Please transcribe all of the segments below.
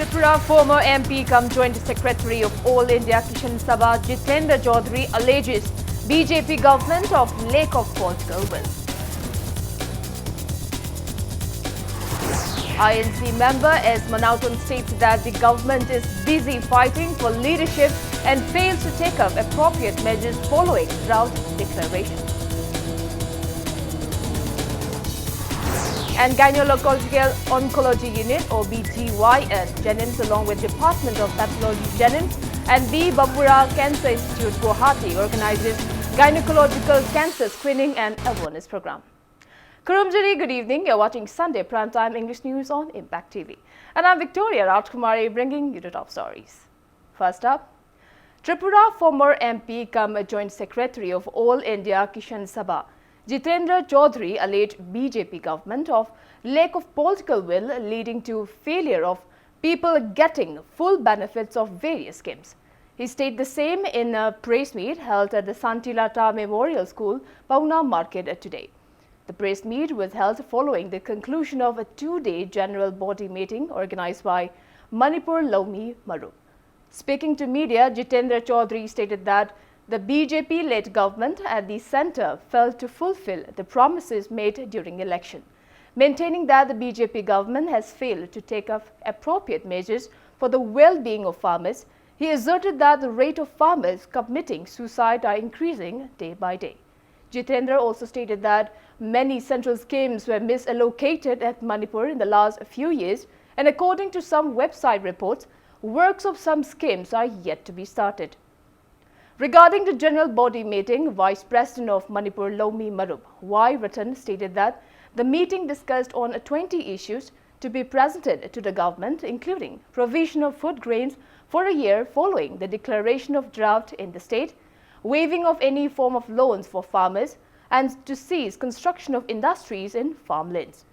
Tripura former MP cum Joint Secretary of All India Kishan Sabha Jitendra Chaudhary alleges BJP government of lack of political will. INC member S. Manauton states that the government is busy fighting for leadership and fails to take up appropriate measures following drought declaration. And Gynecological Oncology Unit (OBGY) at Jennings, along with Department of Pathology Jennings and B. Babura Cancer Institute Guwahati, organizes gynecological cancer screening and awareness program. Kurumjari, good evening. You're watching Sunday Primetime English News on Impact TV. And I'm Victoria Rajkumari bringing you the top stories. First up, Tripura former MP cum Joint Secretary of All India Kishan Sabha Jitendra Chaudhary alleged BJP government of lack of political will leading to failure of people getting full benefits of various schemes. He stated the same in a press meet held at the Santilata Memorial School, Pauna Market today. The press meet was held following the conclusion of a two-day general body meeting organized by Manipur Lomi Maru. Speaking to media, Jitendra Chaudhary stated that the BJP-led government at the centre failed to fulfill the promises made during election, maintaining that the BJP government has failed to take up appropriate measures for the well-being of farmers. He asserted that the rate of farmers committing suicide are increasing day by day. Jitendra also stated that many central schemes were misallocated at Manipur in the last few years, and according to some website reports, works of some schemes are yet to be started. Regarding the general body meeting, Vice President of Manipur Lomi Marup Y. Ratan stated that the meeting discussed on 20 issues to be presented to the government, including provision of food grains for a year following the declaration of drought in the state, waiving of any form of loans for farmers, and to cease construction of industries in farmlands.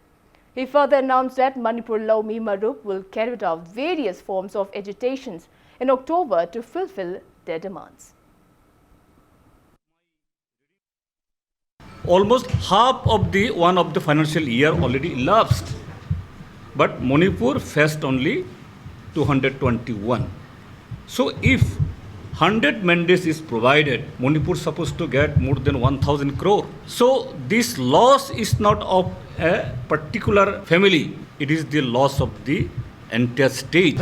He further announced that Manipur Lomi Marup will carry out various forms of agitations in October to fulfill their demands. Almost half of the financial year already elapsed, but Manipur faced only 221. So if 100 mandates is provided, Manipur is supposed to get more than 1,000 crore. So this loss is not of a particular family, it is the loss of the entire state.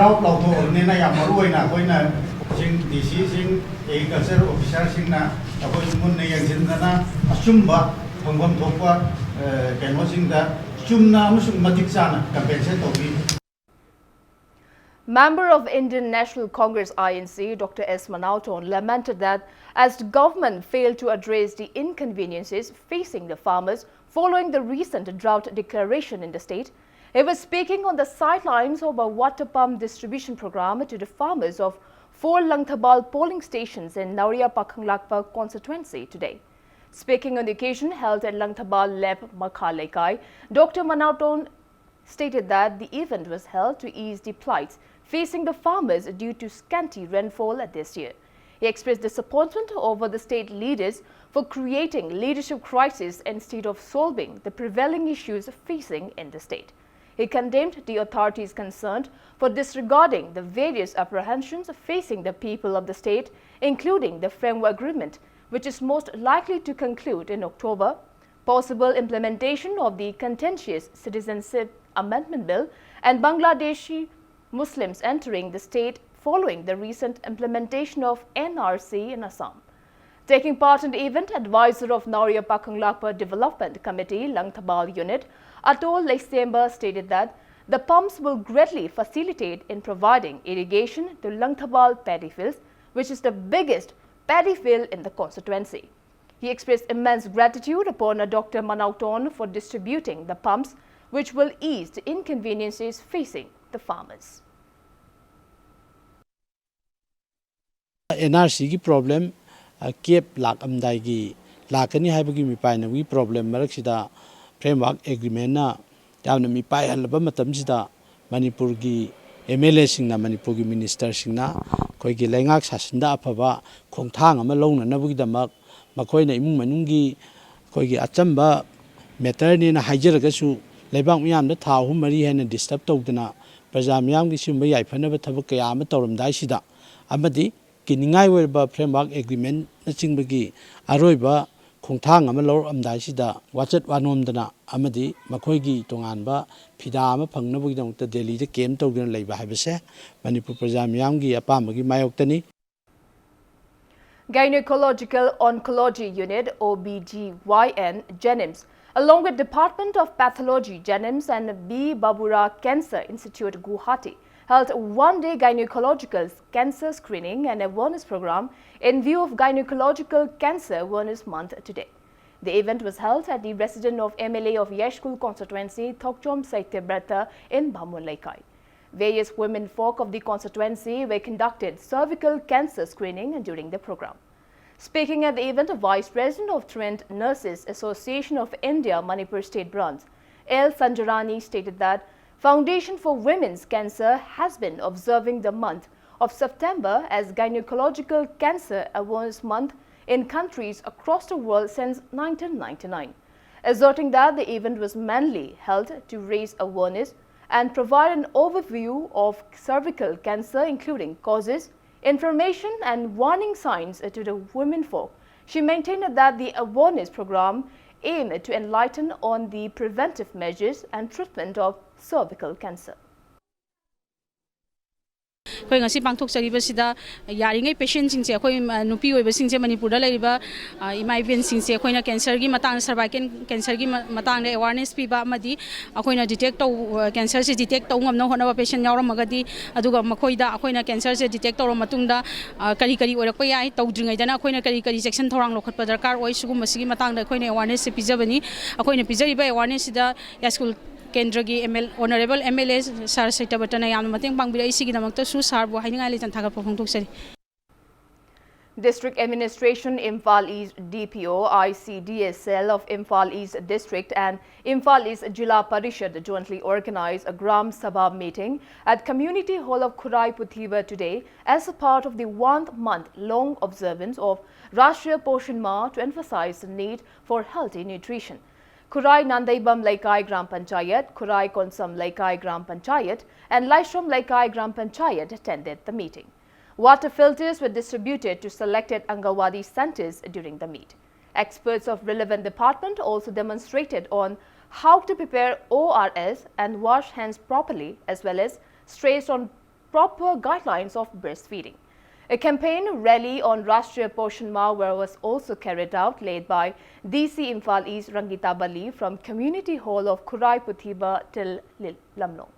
Member of Indian National Congress INC, Dr. S. Manauton, lamented that as the government failed to address the inconveniences facing the farmers following the recent drought declaration in the state, he was speaking on the sidelines of a water pump distribution program to the farmers of 4 Langthabal polling stations in Nauria Pakhanglakpa constituency today. Speaking on the occasion held at Langthabal Leb Makhalekai, Dr. Manauton stated that the event was held to ease the plights facing the farmers due to scanty rainfall this year. He expressed disappointment over the state leaders for creating leadership crisis instead of solving the prevailing issues facing in the state. He condemned the authorities concerned for disregarding the various apprehensions facing the people of the state, including the framework agreement, which is most likely to conclude in October, possible implementation of the contentious Citizenship Amendment Bill, and Bangladeshi Muslims entering the state following the recent implementation of NRC in Assam. Taking part in the event, advisor of Nauria Pakhanglakpa Development Committee, Langthabal Unit, Atol Leisemba stated that the pumps will greatly facilitate in providing irrigation to Langthabal paddy fields, which is the biggest paddy field in the constituency. He expressed immense gratitude upon Dr. Manauton for distributing the pumps, which will ease the inconveniences facing the farmers. NRC ki problem keep lak amdai gi lakani haibagi mipai na wi problem maraksida framework agreement na yamna mipai halba matamsida Manipur gi MLA singna Manipur gi minister singna koi gi lengak sasinda afaba khongthang ama longna nabugi damak makoina imung manungi koi gi achamba matter ni na haijaraga su leibang miyam da tha hum mari hena disturb tawdana प्रजा मियाम की SIM याई फनब थबक कया अमा तौरमदाइसिदा अमदि किनिंगाई वेरबा framework agreement नचिंबगी अरोइबा खोंथांग अमा लौरमदाइसिदा वाचत वानोमदना अमदि मखोइगी तोंगानबा फिदा अमा फंगनबगिदमत दिल्ली दे केम तौदना लैबा हाइबसे मणिपुर प्रजा मियामगी अपामगी मायोक्तनी Gynecological Oncology Unit OBGYN Jenims, along with Department of Pathology Jenims and B. Babura Cancer Institute Guwahati, held a one-day gynecological cancer screening and awareness program in view of Gynecological Cancer Awareness Month today. The event was held at the residence of MLA of Yeshkul constituency, Thokchom Saityabrata in Bhamun Laikai. Various women folk of the constituency were conducted cervical cancer screening during the program. Speaking at the event, Vice President of Trent Nurses Association of India, Manipur State Branch, L. Sanjarani stated that Foundation for Women's Cancer has been observing the month of September as Gynecological Cancer Awareness Month in countries across the world since 1999, asserting that the event was mainly held to raise awareness and provide an overview of cervical cancer, including causes, information and warning signs to the women folk. She maintained that the awareness program aimed to enlighten on the preventive measures and treatment of cervical cancer. अखोई ngasi पांगथोकचरीबसिदा यारिङै patient सिंगसे अखोई नुपी ओइबसिंगसे मणिपुरदा लेरिबा इमाइबेन सिंगसे अखोइना cancer की मतांग cervical cancer की मतांग awareness पीबा अमदि अखोइना detect तौ कैंसर से डिटेक्ट तौ ngमनो होनबा पेशेंट यावरमगदि अदुगा मखोइदा अखोइना कैंसर से डिटेक्ट तौर मतुंगदा करी करी ओरकप याय तौद्रिङैदना अखोइना करी करी सेक्शन थौरांग लोखटप दरकार ओइ सुगुमसिगी मतांगदा अखोइना अवेयरनेस से पिजबनी अखोइना पिजरिबा अवेयरनेस सिदा यास्कुल केंद्र की ऑनरेबल MLA सर सैतबटना याम मतेंग पांगबिराई सिगिदमक्ता सु सारबो हाइनिंगाइ lesion थागत फोंगथोकसरी District Administration, Imphal East DPO, ICDSL of Imphal East District and Imphal East Jilla Parishad jointly organized a Gram Sabha meeting at Community Hall of Khurai Puthiba today as a part of the 1 month-long observance of Rashtriya Poshan Mah to emphasize the need for healthy nutrition. Khurai Nandaibam Laikai Gram Panchayat, Khurai Konsam Laikai Gram Panchayat and Laishram Laikai Gram Panchayat attended the meeting. Water filters were distributed to selected Angawadi centers during the meet. Experts of relevant department also demonstrated on how to prepare ORS and wash hands properly, as well as stressed on proper guidelines of breastfeeding. A campaign rally on Rashtriya Poshan Mah was also carried out, led by DC Imphal East Rangita Bali from Community Hall of Khurai Puthiba till Lamno.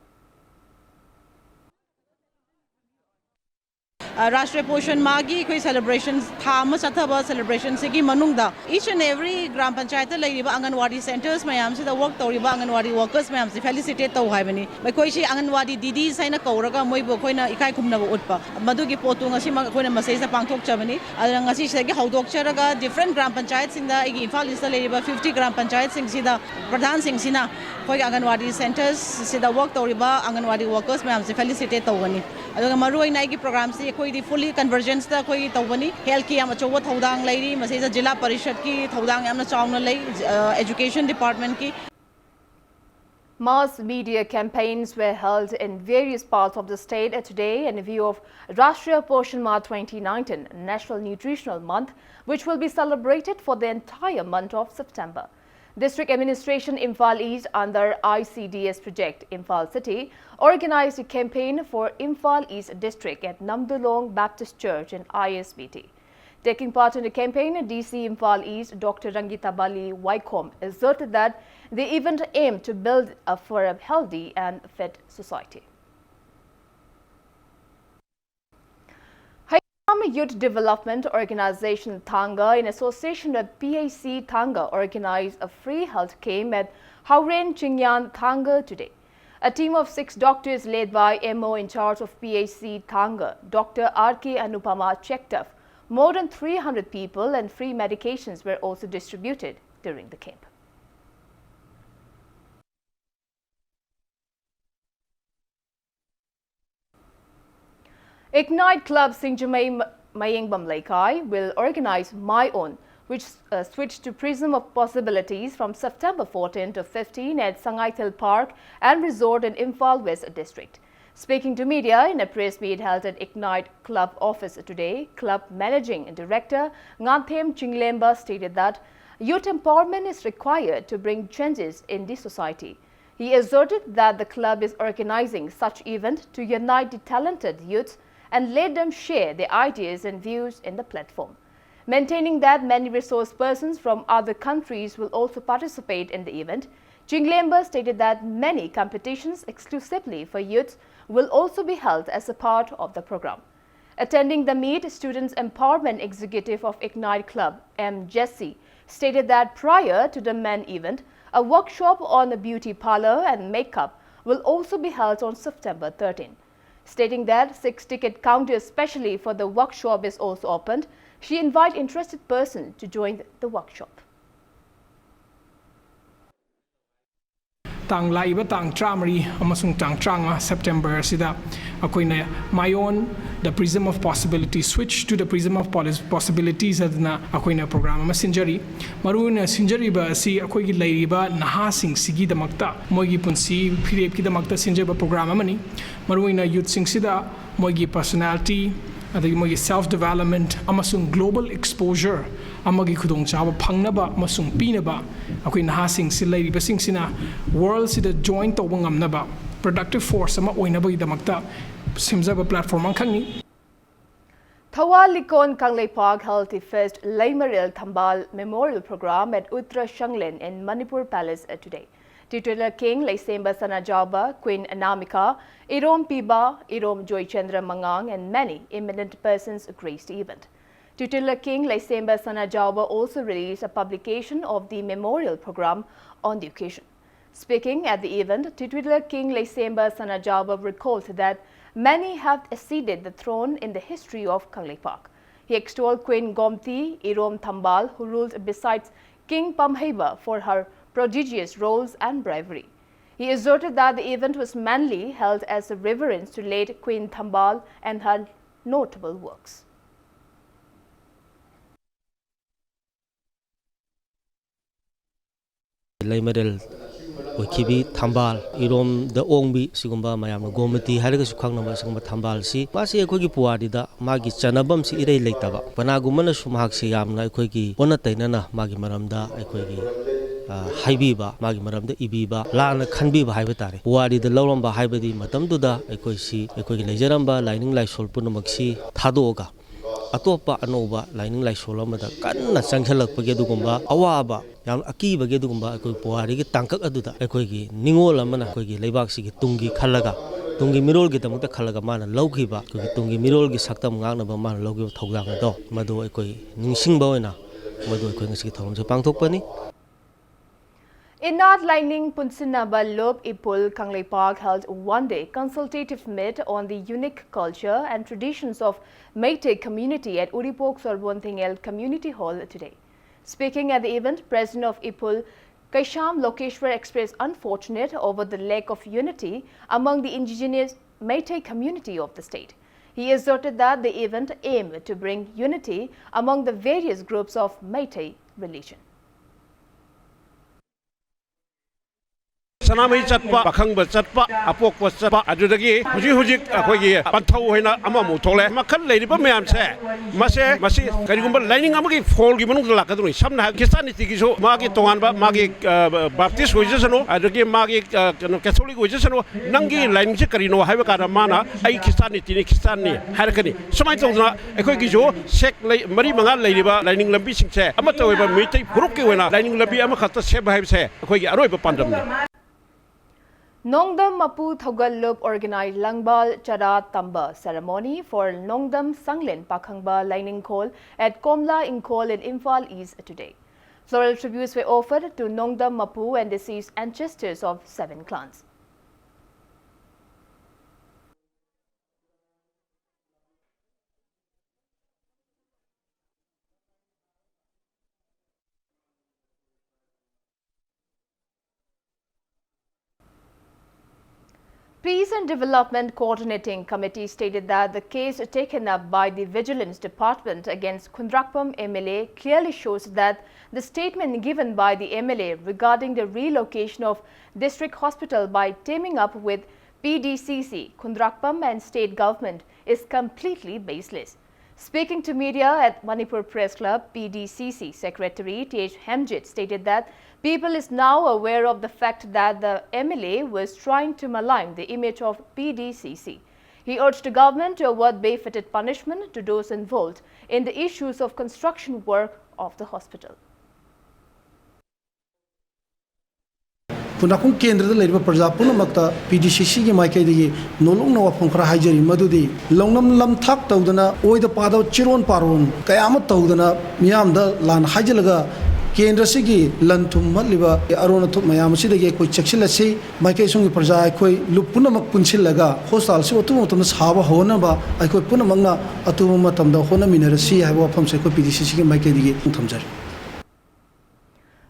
Rashtriya Poshan Mah ki koi celebrations thama chathaba celebrations ki manungda each and every gram panchayat lairiba anganwadi centers mayam sida work tawriba anganwadi workers mayam se felicitate taw haibani mai koi si anganwadi didi saina kauraga moibo koina ikai khumnaba utpa madugi potu ngasi koina message pangthok chabani adang ngasi sagi haudok charaga different gram panchayat singda igi Imphal East lairiba 50 gram panchayat sing sida pradhan sing sina koi anganwadi centers sida work tawriba anganwadi workers mayam se felicitate tawani adoga maru ina igi program se the fully convergence da koi tawani health ki am achowa thodang lairi masai jilla parishad ki thodang amna chauna lai education department ki. Mass media campaigns were held in various parts of the state today in view of Rashtriya Poshan Mah 2019 National Nutritional Month, which will be celebrated for the entire month of September. District Administration Imphal East under ICDS project Imphal City organized a campaign for Imphal East District at Namdulong Baptist Church in ISBT. Taking part in the campaign, DC Imphal East Dr. Rangita Bali Waikom asserted that the event aimed to build for a healthy and fit society. Youth Development Organization Thanga, in association with PAC Thanga, organized a free health camp at Hauren Chingyan Thanga today. A team of 6 doctors led by MO in charge of PAC Thanga, Dr. R.K. Anupama, checked up more than 300 people, and free medications were also distributed during the camp. Ignite Club Singjamay Mayingbam Laikai will organize My Own, which switched to Prism of Possibilities from September 14 to 15 at Sangaithil Park and Resort in Imphal West District. Speaking to media in a press meet held at Ignite Club office today, Club Managing Director Nganthem Chinglemba stated that youth empowerment is required to bring changes in the society. He asserted that the club is organizing such event to unite the talented youths and let them share their ideas and views in the platform. Maintaining that many resource persons from other countries will also participate in the event, Chinglemba stated that many competitions exclusively for youths will also be held as a part of the program. Attending the meet, Students Empowerment Executive of Ignite Club, M. Jesse, stated that prior to the main event, a workshop on the beauty parlor and makeup will also be held on September 13. Stating that 6 ticket counters specially for the workshop is also opened, she invited interested persons to join the workshop. Tang laiba tang tramari amasung tang tranga September sida akoina mayon the prism of possibilities switch to the prism of possibilities adna akoina program ama sinjari maruna sinjari ba si akoigi lairiba naha sing sigi damakta moigi punsi phirep ki damakta sinjaba program amani maruina youth sing sida moigi personality adagi moigi self development amasung global exposure amagi khudong chawa phangnaba amasung pinaba akoi nahasing si lairiba sing sina world sida join tawba ngamnaba productive force ama oinaba idamakta simjaba platform angkhangni. Thawal Likon Kanglei Park held the first Laimaril Thambal Memorial Program at Uttara Shanglen in Manipur Palace today. Titular King Laisemba Sanajauba, Queen Anamika, Irom Piba, Irom Joychandra Mangang and many eminent persons graced the event. Titular King Laisemba Sanajauba also released a publication of the memorial program on the occasion. Speaking at the event, Titular King Laisemba Sanajauba recalled that many have acceded the throne in the history of Kanglei Park. He extolled Queen Gomti Irom Thambal, who ruled besides King Pamheba for her prodigious roles and bravery. He asserted that the event was mainly held as a reverence to late Queen Thambal and her notable works. Laimaril Wakibi Thambal, Irom the Ongbi, Sigumba Mayam Gomati, Haragas Kangama Sigma Thambal si, Pasi Kogi Puadida, Magi Chanabam si ire Lataba, Panagumana Shumaxi Yamna Kogi, Bonatainana, Magi Maramda, Ekogi. Haibiba, Magi Maramda, Ibiba, Lana Kanbi Hibatari, Wadi the Loramba Hibadi, Matamduda, Ekosi, Ekogi Lajaramba, lining like Solpunumaxi, Tadoga. Atopa Anova, lining like Solamada, Kana Sankalak Pagedugumba, Awaba, Yam Aki Bagedugumba, Eko Puari, Tanka Aduda, Ekogi, Ningola Mana, Kogi, Lebaxi, Tungi Kalaga, Tungi Mirol Gitamuta Kalagaman, Lokiba, Tungi Mirol Gisaktam Ganabaman, Logo Toganga, Mado Ekoi, Ningsing Boina, Mado Equincy Tom, Japang Topani. In North Lining, Punsinaba Lob Ipul Kanglei Park held a one-day consultative meet on the unique culture and traditions of Meitei community at Uripok Sorbonthingel Community Hall today. Speaking at the event, President of Ipul, Kaisham Lokeshwar expressed unfortunate over the lack of unity among the indigenous Meitei community of the state. He asserted that the event aimed to bring unity among the various groups of Meitei religion. Sanamai Chatpa, Pakangba Chatpa, Apokwa Chatpa, Adudagi, Hujik, Akogi, Pantauina, Amamutole, Makan Lady Bamiam say, Masi, Karigumba, lining Amagi, Fall given to Lakaduri, some Kistani Tikiso, Magi Toanba, Magi Baptist, which is no, Adagi Magi Catholic, which is no, Nangi, Lining Chikarino, Havakara Mana, I Kistani, Kistani, Harakani. So my told Ekogijo, Sek Marimanga Ladyba, lining Lambishing say, Amato, Miti, Purukiwena, lining Labi Amakata Sheba say, Akogi Aroba Pandam. Nongdam Mapu Thogal organized Langbal Chara Tamba ceremony for Nongdam Sanglen Pakhangba Lining Call at Komla Inkol in Imphal East today. Floral tributes were offered to Nongdam Mapu and deceased ancestors of 7 clans. Peace and Development Coordinating Committee stated that the case taken up by the Vigilance Department against Kundrakpam MLA clearly shows that the statement given by the MLA regarding the relocation of district hospital by teaming up with PDCC, Kundrakpam and state government is completely baseless. Speaking to media at Manipur Press Club, PDCC Secretary T.H. Hemjit stated that people is now aware of the fact that the MLA was trying to malign the image of PDCC. He urged the government to award befitted punishment to those involved in the issues of construction work of the hospital. Punakung Kendra Labor Praja Punamakta, PDCC Maikadi, no longer from Krahajari Madudi, Longnam Lam Tak Todana, Oi the Pado Chiron Paron, Kayama Todana, Miamda, Lan Hajalaga, Kendra Sigi, Lantum Matliba, Arona to Mayam Sidagi, Chexilasi, Maikasung Praja, Lupunamak Punchilaga, Hostal, Sotumas Hava Honaba, I could Punamanga, Atumatam, the Hona Minerasi, I walk from Seco PDCC Maikadi, Tamjar.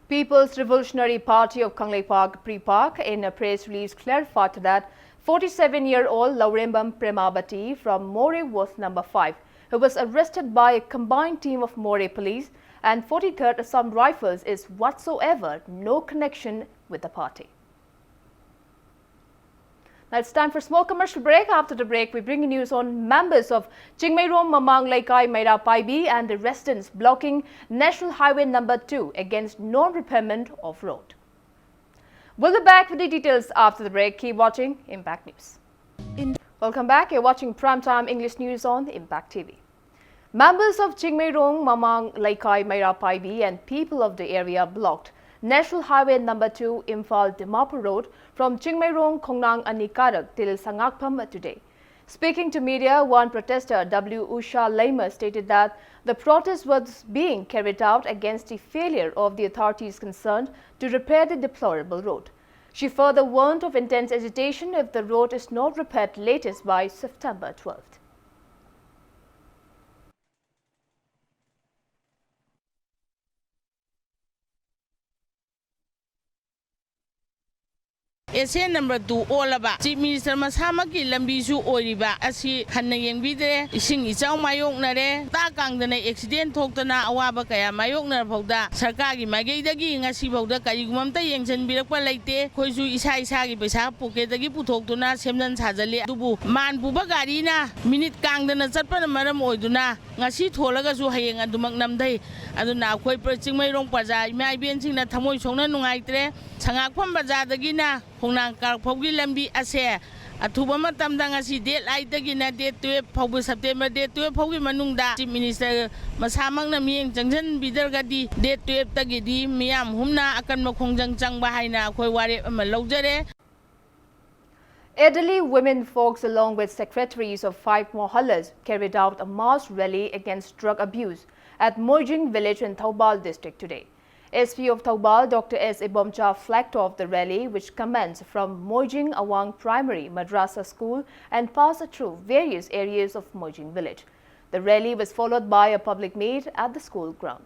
People's Revolutionary Party of Kanglei Park, Pre-Park, in a press release clarified that 47-year-old Laurembam Premabati from More Ward number 5, who was arrested by a combined team of More police and 43rd Assam Rifles, is whatsoever no connection with the party. Now it's time for a small commercial break. After the break, we bring you news on members of Chingmeirom Mamang Laikai Meira Paibi and the residents blocking National Highway number 2 against non-repayment of road. We'll be back with the details after the break. Keep watching Impact News. Welcome back. You're watching Primetime English News on Impact TV. Members of Chingmeirom Mamang Laikai Meira Paibi and people of the area blocked National Highway number 2 Imphal Dimapur Road from Chingmeirom Khongnang Anikarak till Sangakpham today. Speaking to media, one protester, W. Usha Lamer, stated that the protest was being carried out against the failure of the authorities concerned to repair the deplorable road. She further warned of intense agitation if the road is not repaired latest by September 12th. SA number 2 Olaba, Chief Minister Masamaki Lambisu Oriba, as he Hanayang Vidre, Sing Isao Mayok Nare, Takang the accident Tokana, Awabakaya, Mayok Narpoda, Sarkagi, Magedagi, Asiboda, Kayumamta, Yansan Birakwa Late, Koizu Isai Sagi, Pesa, Puketagi Putokuna, Semdan Hazali, Dubu, Man Bubagarina, Minute Kang the Nazapa, Madam Oiduna, Nasi Tolagazu Hayang and Dumagnam Day, Aduna, Koi Perching Mayrong Paza, may be in the Tamoy Sona Nungaitre, Sangakwan Baza, the Gina. Honang Karpogi Lambi Ase, Atubama Tamdangasi, date like the Gina, date to a September, date to a Pogi Manunda, Chief Minister Masamang Nami, Junction Bidergadi, date to a Tagidi, Miam, Humna, Akan Mokongjang Chang Bahina, Koiware, Malogere. Elderly women folks, along with secretaries of 5 mohallas, carried out a mass rally against drug abuse at Mojing village in Thoubal district today. SP of Thoubal, Dr. S. Ibomcha, flagged off the rally, which commenced from Mojing Awang Primary Madrasa School and passed through various areas of Mojing village. The rally was followed by a public meet at the school ground.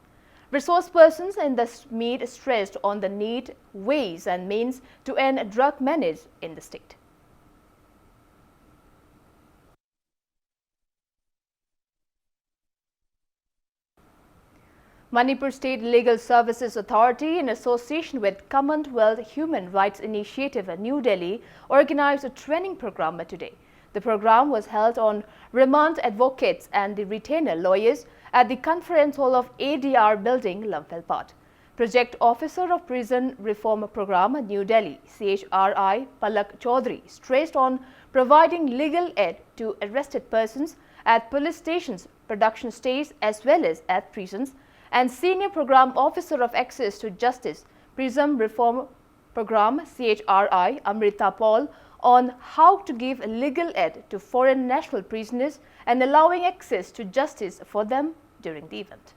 Resource persons in the meet stressed on the need, ways and means to end drug menace in the state. Manipur State Legal Services Authority, in association with Commonwealth Human Rights Initiative at New Delhi, organized a training program today. The program was held on remand advocates and the retainer lawyers at the conference hall of ADR building, Lamfelpat. Project Officer of Prison Reform Program at New Delhi, CHRI Palak Chaudhary, stressed on providing legal aid to arrested persons at police stations, production stays as well as at prisons, and Senior Program Officer of Access to Justice, Prison Reform Program, CHRI, Amrita Paul, on how to give legal aid to foreign national prisoners and allowing access to justice for them during the event.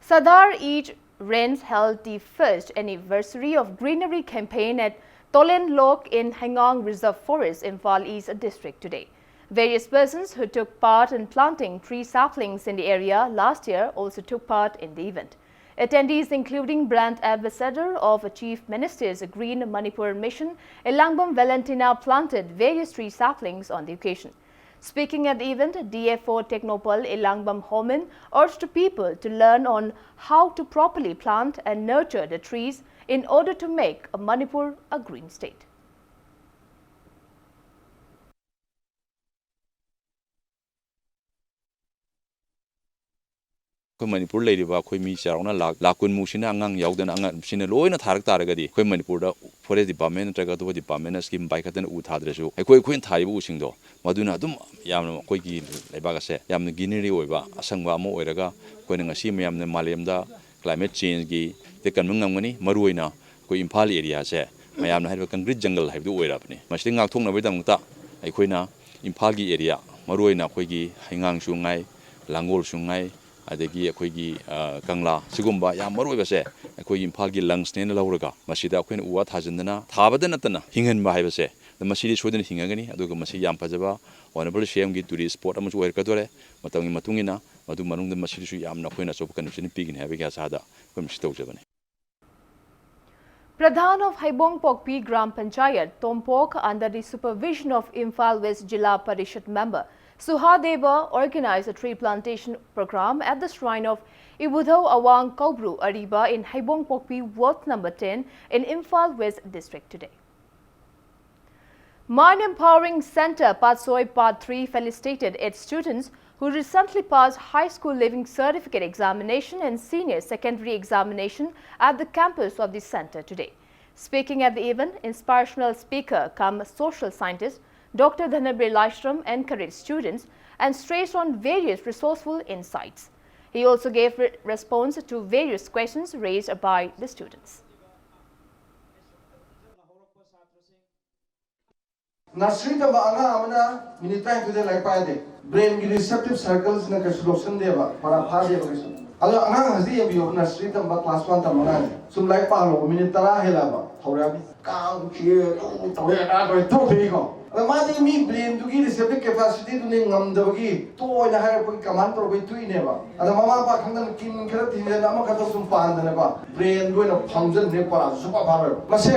Sadar Eid Rains held the first anniversary of Greenery campaign at Tolen Lok in Hangang Reserve Forest, Imphal East District today. Various persons who took part in planting tree saplings in the area last year also took part in the event. Attendees including brand ambassador of Chief Minister's Green Manipur Mission, Elangbam Valentina, planted various tree saplings on the occasion. Speaking at the event, DFO Technopal Ilangbam Homin urged people to learn on how to properly plant and nurture the trees in order to make Manipur a green state. Manipur leiriba khoi mi charona lakun musina angang yaudana angang sina loina tharak taragadi khoi Manipur da forest department natraga to department scheme bai khatan u thadresu khoi thaibu usingdo maduna dum yamna khoi gi leibaga se yamna gineri oiba asangwa mo oiraga khoi ngasi mayamna malemda climate change gi te kanmung ngamgani maruina khoi imphal area se mayamna haiba concrete jungle haibu oirapni masli ngak thongna bai damta khoina imphal gi area maruina khoi gi hingang sungai langol sungai adagi akhoi kangla sigumba yam maru base akhoi imphal gi lungs ne lawraga masida akhoi uwa thajindana thabada natana hingan ba haibase masidi sodena hingagani aduga masi yam phajaba honorable cm gi tourist spot amu oir kadore matangi matungina madu manungda masidi su yam na khoina sob connection pigin habe ga sada kom sitawjabani Pradhan of Haibong Pokpi Gram Panchayat, Tompok, under the supervision of Imphal West Jilla Parishad member Suhadeva, organized a tree plantation program at the shrine of Ibudho Awang Kaubru Ariba in Haibong Pokpi, Ward number 10 in Imphal West district today. Mind Empowering Center Patsoi Part 3 felicitated its students who recently passed high school living certificate examination and senior secondary examination at the campus of the center today. Speaking at the event, inspirational speaker cum social scientist Dr. Dhanabir Laishram encouraged students and stressed on various resourceful insights. He also gave response to various questions raised by the students. Nursery da anga amana minita into like paide brain receptive circles na kasulusan deba para phade ba kasu alo anga hazi ya biyo nursery da class 1 ta mana sum like pa lo minute tara hela ba thora bi kang chi to ya na ko to bi ko madi mi brain du gi receptive capacity du ne ngam da gi to na ha ko command pro bi tu ne ba ada mama pa khang kin khara tin na ma kata sum pan da ne ba brain du na function ne pa su pa ba mase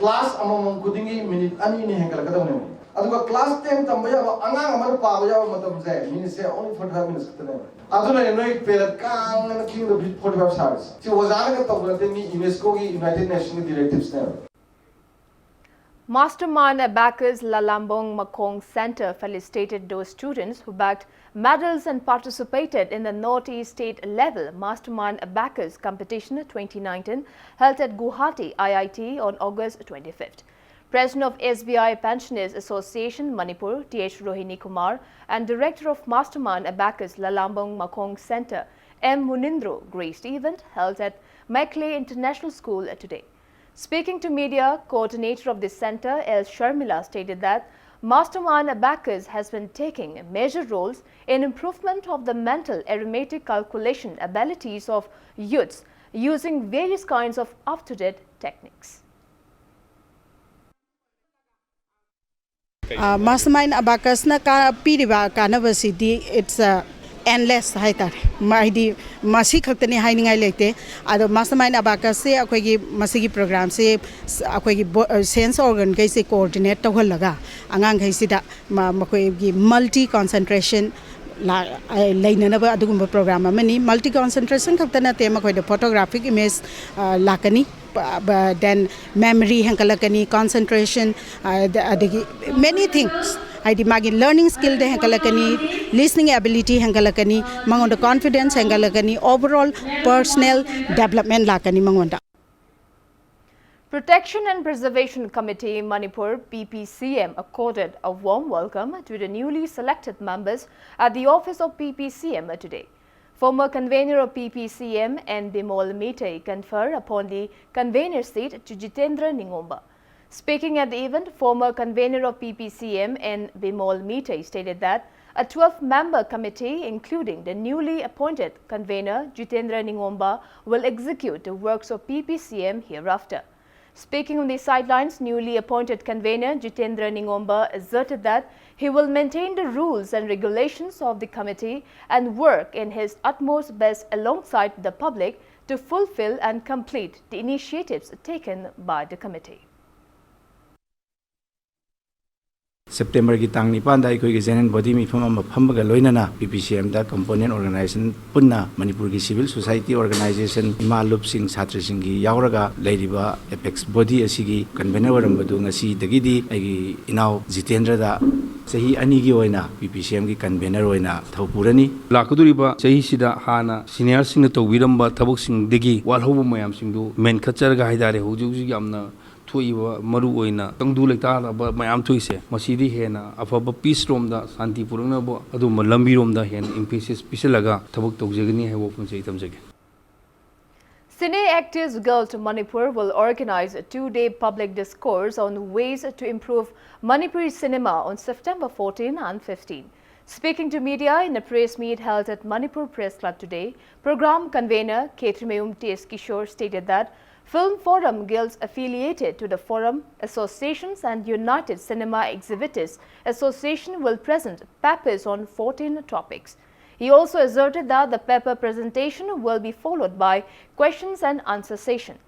class among kudingi minute ani ne hengala kada ne aduga class 10 tambaya angang amar pa ya matam se minute se only 45 minutes tane aduna noi perat kang na king the 45 hours si wazana ka tabla mi UNESCO ki United Nations directives ne Mastermind Abacus Lalambong Makong Center felicitated those students who bagged medals and participated in the Northeast State Level Mastermind Abacus Competition 2019 held at Guwahati IIT on August 25th. President of SBI Pensioners Association Manipur, T.H. Rohini Kumar, and Director of Mastermind Abacus Lalambong Makong Center, M. Munindro, graced the event held at Mekle International School today. Speaking to media, coordinator of the center, L. Sharmila, stated that Mastermind Abacus has been taking major roles in improvement of the mental arithmetic calculation abilities of youths using various kinds of up-to-date techniques. Mastermind Abacus na piriba kanabasidi it's endless haitare maidi masi khaktani hainingai lekte ado Mastermind Abacus se akoigi masigi program se akoigi sense organ kai se coordinate tawhalaga angang kai sida makoigi multi concentration la lainanaba adugumba program amani multi concentration khaktana te makoida photographic image lakani then memory hankalakani concentration many things haidi magi learning skill de hankalakani listening ability hankalakani mangonda confidence hankalakani overall personal development lakani mangonda. Protection and Preservation Committee Manipur PPCM accorded a warm welcome to the newly selected members at the office of PPCM today. Former convener of PPCM and Bimol Meitei conferred upon the convener seat to Jitendra Ningomba. Speaking at the event, former convener of PPCM and Bimol Meitei stated that a 12-member committee, including the newly appointed convener Jitendra Ningomba, will execute the works of PPCM hereafter. Speaking on the sidelines, newly appointed convener Jitendra Ningomba asserted that he will maintain the rules and regulations of the committee and work in his utmost best alongside the public to fulfill and complete the initiatives taken by the committee. September ki tang nipan da ikoi ki general body mi phama ma phamba ga loina na PPCM da component organization punna Manipur ki civil society organization imalup sing chhatri sing gi yauraga leiriba apex body asigi convener waram badu ngasi dagidi agi inaw Jitendra da sahi ani gi oina PPCM gi convener oina thopurani lakuduriba sahi sida hana senior sing na tawiramba thabuk sing degi walhoba mayam sing du men khacher ga haidare hujuji amna thuiba maru oina tangdu lekta ba mayam thuise masidi hena afaba peace rom da santi purungna bo adu lambi rom da hen emphasis pisalaga thabuk tawjegani hebo punjai tamjage. Cine Actors Guild Manipur will organize a 2-day public discourse on ways to improve Manipuri cinema on September 14 and 15. Speaking to media in a press meet held at Manipur Press Club today, program convener Ketrimeum T.S. Kishore stated that Film Forum guilds affiliated to the Forum Associations and United Cinema Exhibitors Association will present papers on 14 topics. He also asserted that the paper presentation will be followed by questions and answer session.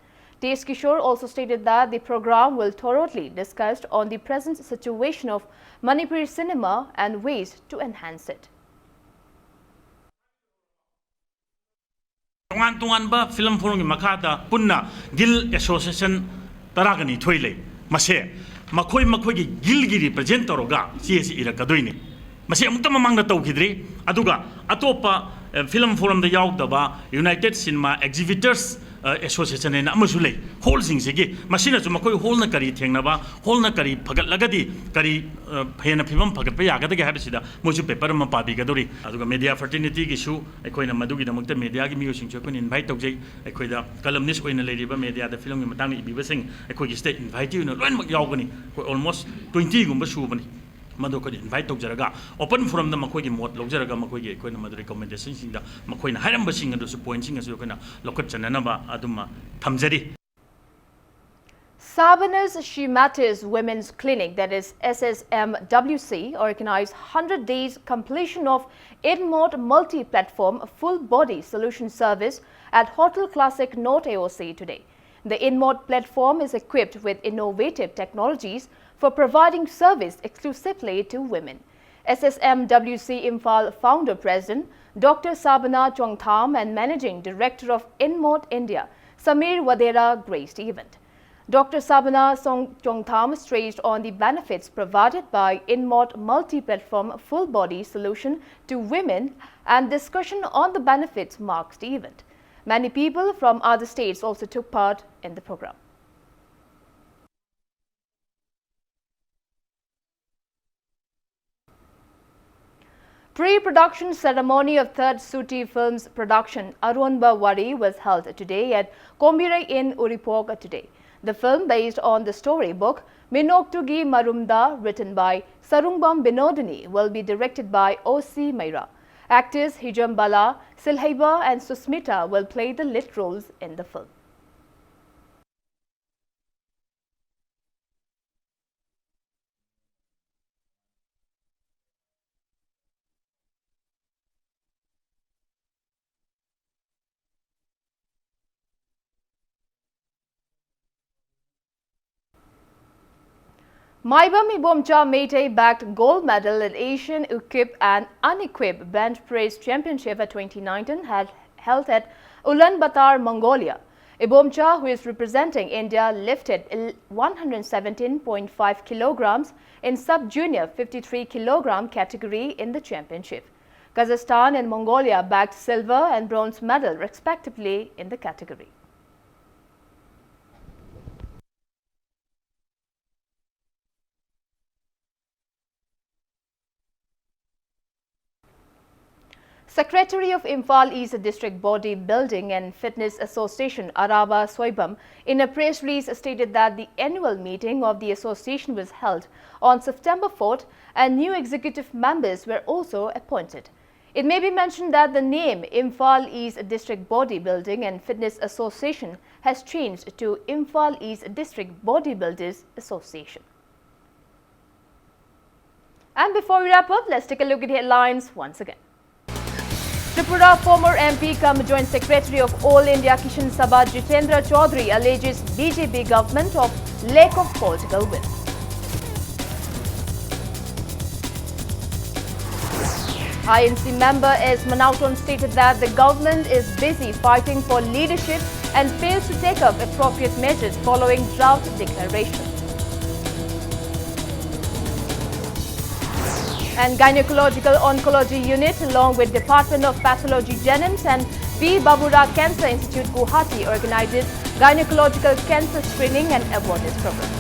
T.S. Kishore also stated that the program will thoroughly discuss on the present situation of Manipuri cinema and ways to enhance it. Tungan film forum makata punna gil association taragani thoile mase makoi gi gil gi represent toroga CSE ira kadoini mase amukta mamangda tawkhidri aduga atopa film forum da yaudaba United Cinema Exhibitors Association in Amazulay, whole things again. Machine to Makoi Holna Kari Tangnaba, Holna Kari Pagat Lagadi, Kari Payana Pimam Pagapaya, Habisida, Mosu Paper Mapabi Gadori, Aduga Media Fraternity issue, Equina Madugi, the Mukta Media, Music Chokun, invite Toji, Equida, columnist in the Lady Media, the film in Matani Bibasing, Equi State, invite you, Yogani, almost 20 Gumbashubani. Madu could invite Jaraga, open from the Makogi Mot, Logaraga Makogi, Equina Mad recommendations in the Makoina Harambashing and the pointing as you can look at Chananaba Aduma Tamzeri. Sabanas She Matters Women's Clinic, that is SSMWC, organized 100 days completion of InMod multi-platform full-body solution service at Hotel Classic North AOC today. The InMod platform is equipped with innovative technologies for providing service exclusively to women. SSMWC Imphal founder president Dr. Sabana Chongtham and managing director of InMod India Samir Wadera graced the event. Dr. Sabana Chongtham stressed on the benefits provided by InMod multi-platform full-body solution to women, and discussion on the benefits marks the event. Many people from other states also took part in the program. Pre-production ceremony of third Suti Films production Arunba Wari was held today at Kombire in Uripog today. The film, based on the storybook Minoktugi Marumda, written by Sarungbam Binodini, will be directed by O.C. Maira. Actors Hijam Bala, Silhaiba and Susmita will play the lead roles in the film. Maibam Ibomcha Meitei bagged gold medal at Asian Equipped and Unequipped Bench Press Championship at 2019 held at Ulaanbaatar, Mongolia. Ibomcha, who is representing India, lifted 117.5 kilograms in sub-junior 53 kilogram category in the championship. Kazakhstan and Mongolia bagged silver and bronze medal respectively in the category. Secretary of Imphal East District Body Building and Fitness Association Araba Soibam in a press release stated that the annual meeting of the association was held on September 4th and new executive members were also appointed. It may be mentioned that the name Imphal East District Body Building and Fitness Association has changed to Imphal East District Bodybuilders Association. And before we wrap up, let's take a look at the headlines once again. Tripura former MP cum Joint Secretary of All India Kishan Sabha Jitendra Chaudhary alleges BJP government of lack of political will. INC member S. Manauton stated that the government is busy fighting for leadership and fails to take up appropriate measures following drought declaration. And Gynecological Oncology Unit, along with Department of Pathology Genetics and B. Babura Cancer Institute Guwahati, organizes Gynecological Cancer Screening and Awareness Program.